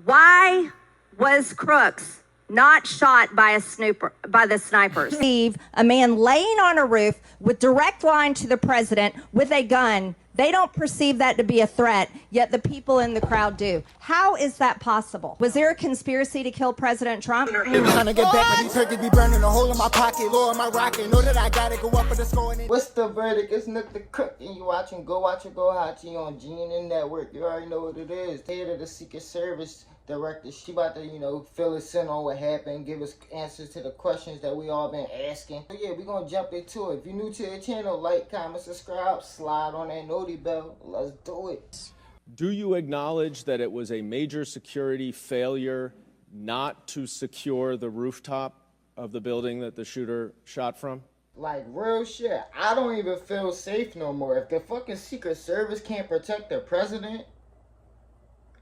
Why was Crooks not shot by the snipers? A man laying on a roof with direct line to the president with a gun. They don't perceive that to be a threat, yet the people in the crowd do. How is that possible? Was there a conspiracy to kill President Trump? Trying to get back, but these turkeys be burning a hole in my pocket, Lord, my rocket. Know that I gotta go up for the score. What's the verdict? It's Nook the Cook, and you watching Go Watch It Go Hachi on GNN Network. You already know what it is. Head of the Secret Service director, she about to, fill us in on what happened, give us answers to the questions that we all been asking. So yeah, we're gonna jump into it. If you're new to the channel, like, comment, subscribe, slide on that noti bell. Let's do it. Do you acknowledge that it was a major security failure not to secure the rooftop of the building that the shooter shot from? Like, real shit, I don't even feel safe no more. If the fucking Secret Service can't protect the president,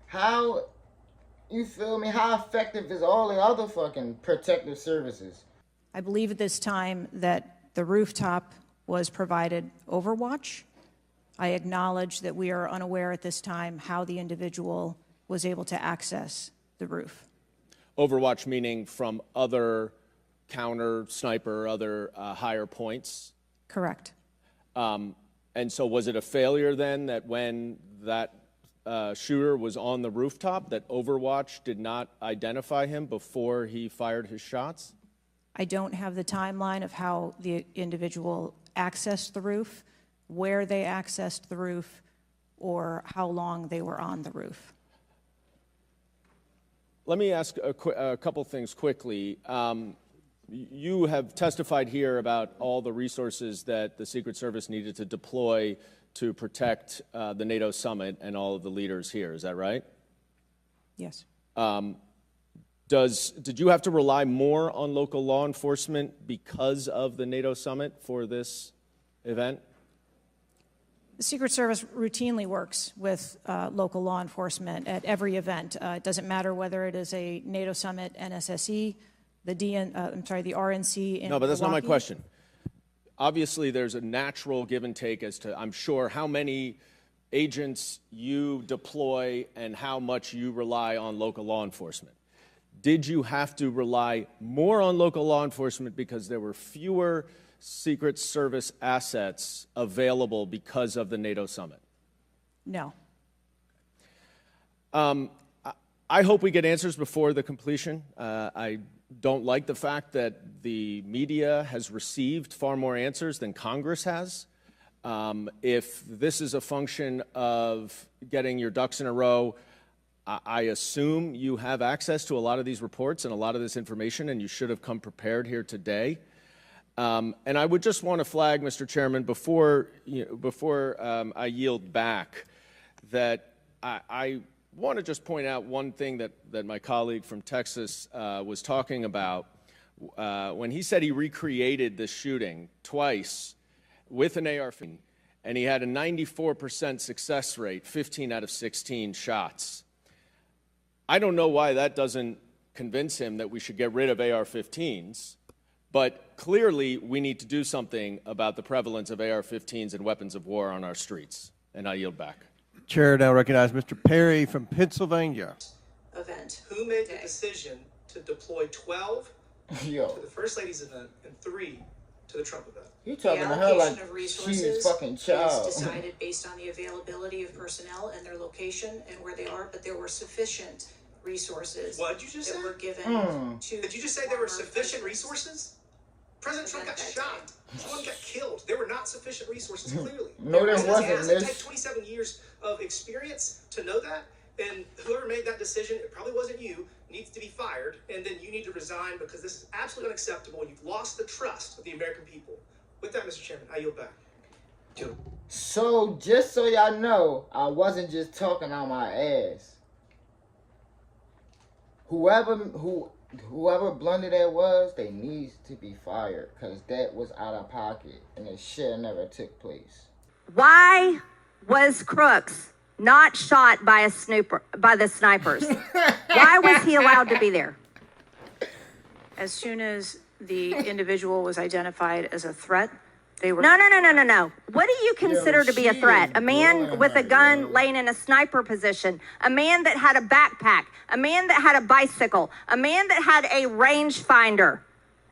how, you feel me, how effective is all the other fucking protective services? I believe at this time that the rooftop was provided overwatch. I acknowledge that we are unaware at this time how the individual was able to access the roof. Overwatch meaning from other counter sniper, other higher points? Correct. And so was it a failure then that when that shooter was on the rooftop, that Overwatch did not identify him before he fired his shots? I don't have the timeline of how the individual accessed the roof, where they accessed the roof, or how long they were on the roof. Let me ask a couple things quickly. You have testified here about all the resources that the Secret Service needed to deploy to protect the NATO summit and all of the leaders here. Is that right? Yes. Did you have to rely more on local law enforcement because of the NATO summit for this event? The Secret Service routinely works with local law enforcement at every event. It doesn't matter whether it is a NATO summit, NSSE, the RNC in No, but that's not my Milwaukee. question. Obviously, there's a natural give and take as to, I'm sure, how many agents you deploy and how much you rely on local law enforcement. Did you have to rely more on local law enforcement because there were fewer Secret Service assets available because of the NATO summit? No. I hope we get answers before the completion. I don't like the fact that the media has received far more answers than Congress has. If this is a function of getting your ducks in a row, I assume you have access to a lot of these reports and a lot of this information, and you should have come prepared here today. And I would just want to flag, Mr. Chairman, before I yield back, that I want to just point out one thing that my colleague from Texas was talking about when he said he recreated this shooting twice with an AR-15, and he had a 94% success rate, 15 out of 16 shots. I don't know why that doesn't convince him that we should get rid of AR-15s, but clearly we need to do something about the prevalence of AR-15s and weapons of war on our streets. And I yield back. Chair now recognize Mr. Perry from Pennsylvania. Event. Who made the decision to deploy 12 to the First Lady's event and 3 to the Trump event? You talking to her like she's a fucking child. Is decided based on the availability of personnel and their location and where they are, but there were sufficient resources. What did you just say? Were given to. Did you just say there were sufficient resources? President Trump got shot. Someone got killed. There were not sufficient resources, clearly. No, there wasn't. It takes 27 years of experience to know that, and whoever made that decision, it probably wasn't you, needs to be fired, and then you need to resign because this is absolutely unacceptable. You've lost the trust of the American people. With that, Mr. Chairman, I yield back. So, just so y'all know, I wasn't just talking on my ass. Whoever blunder that was, they needs to be fired because that was out of pocket and it should never took place. Why was Crooks not shot by the snipers? Why was he allowed to be there? As soon as the individual was identified as a threat, They were No. What do you consider to be a she threat? is A man blowing with a her, gun yo. laying in a sniper position, a man that had a backpack, a man that had a bicycle, a man that had a rangefinder.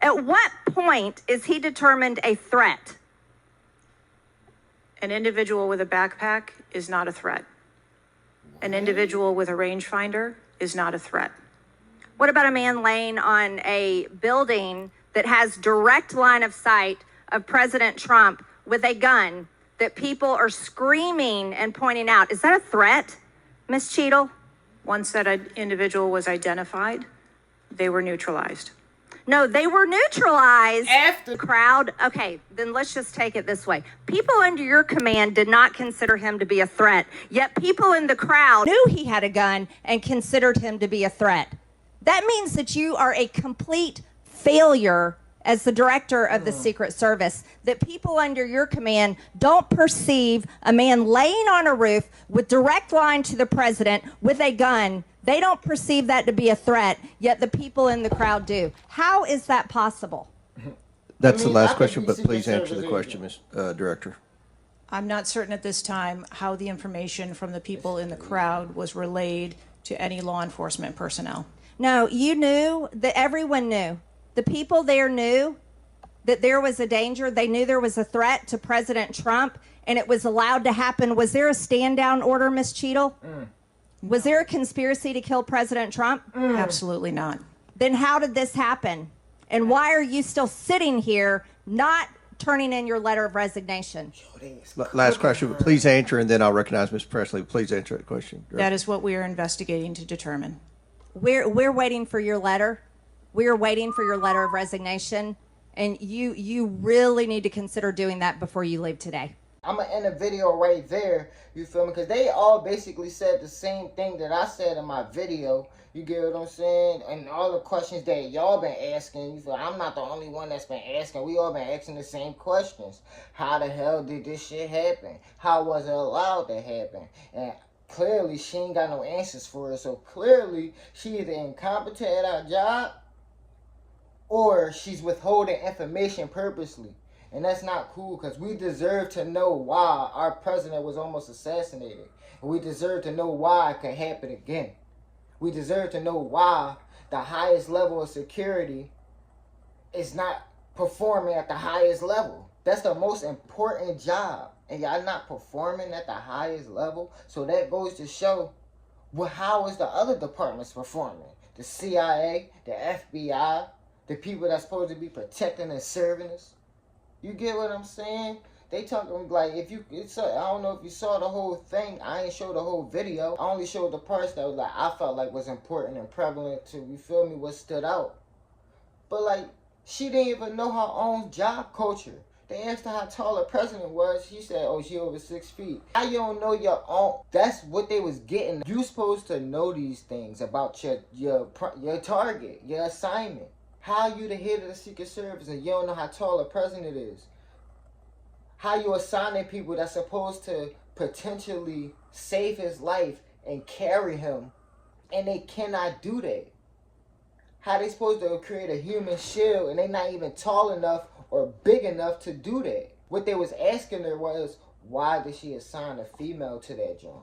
At what point is he determined a threat? an individual with a backpack is not a threat. An individual with a rangefinder is not a threat. What about a man laying on a building that has direct line of sight of President Trump with a gun that people are screaming and pointing out? Is that a threat, Ms. Cheatle? Once that individual was identified, they were neutralized. No, they were neutralized. After The crowd. Okay, then let's just take it this way. People under your command did not consider him to be a threat, yet people in the crowd knew he had a gun and considered him to be a threat. That means that you are a complete failure as the director of the Secret Service, that people under your command don't perceive a man laying on a roof with direct line to the president with a gun. They don't perceive that to be a threat, yet the people in the crowd do. How is that possible? That's I mean, the I last could question, be but Secret please answer Service the question, Ms. Director. I'm not certain at this time how the information from the people in the crowd was relayed to any law enforcement personnel. No, you knew that everyone knew. The people there knew that there was a danger. They knew there was a threat to President Trump, and it was allowed to happen. Was there a stand-down order, Ms. Cheatle? Was there a conspiracy to kill President Trump? Absolutely not. Then how did this happen? And why are you still sitting here not turning in your letter of resignation? Last question, but please answer, and then I'll recognize Ms. Presley. Please answer that question. That is what we are investigating to determine. We're waiting for your letter. We are waiting for your letter of resignation, and you really need to consider doing that before you leave today. I'm gonna end the video right there, you feel me? Because they all basically said the same thing that I said in my video. You get what I'm saying? And all the questions that y'all been asking, you feel I'm not the only one that's been asking. We all been asking the same questions. How the hell did this shit happen? How was it allowed to happen? And clearly she ain't got no answers for it. So clearly she either incompetent at her job or she's withholding information purposely. And that's not cool, because we deserve to know why our president was almost assassinated. And we deserve to know why it could happen again. We deserve to know why the highest level of security is not performing at the highest level. That's the most important job. And y'all not performing at the highest level. So that goes to show, well, how is the other departments performing? The CIA, the FBI, the people that's supposed to be protecting and serving us. You get what I'm saying? They talking like, I don't know if you saw the whole thing. I ain't show the whole video. I only showed the parts that was like, I felt like was important and prevalent to, you feel me, what stood out. But like, she didn't even know her own job culture. They asked her how tall her president was. She said, oh, she over 6 feet. How you don't know your own? That's what they was getting. You supposed to know these things about your target, your assignment. How you the head of the Secret Service and you don't know how tall a president is? How you assigning people that's supposed to potentially save his life and carry him, and they cannot do that? How they supposed to create a human shield and they not even tall enough or big enough to do that? What they was asking her was, why did she assign a female to that job?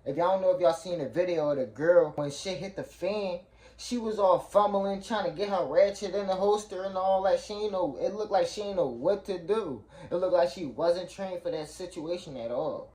If y'all don't know, if y'all seen the video of the girl when shit hit the fan, she was all fumbling, trying to get her ratchet in the holster and all that. It looked like she didn't know what to do. It looked like she wasn't trained for that situation at all.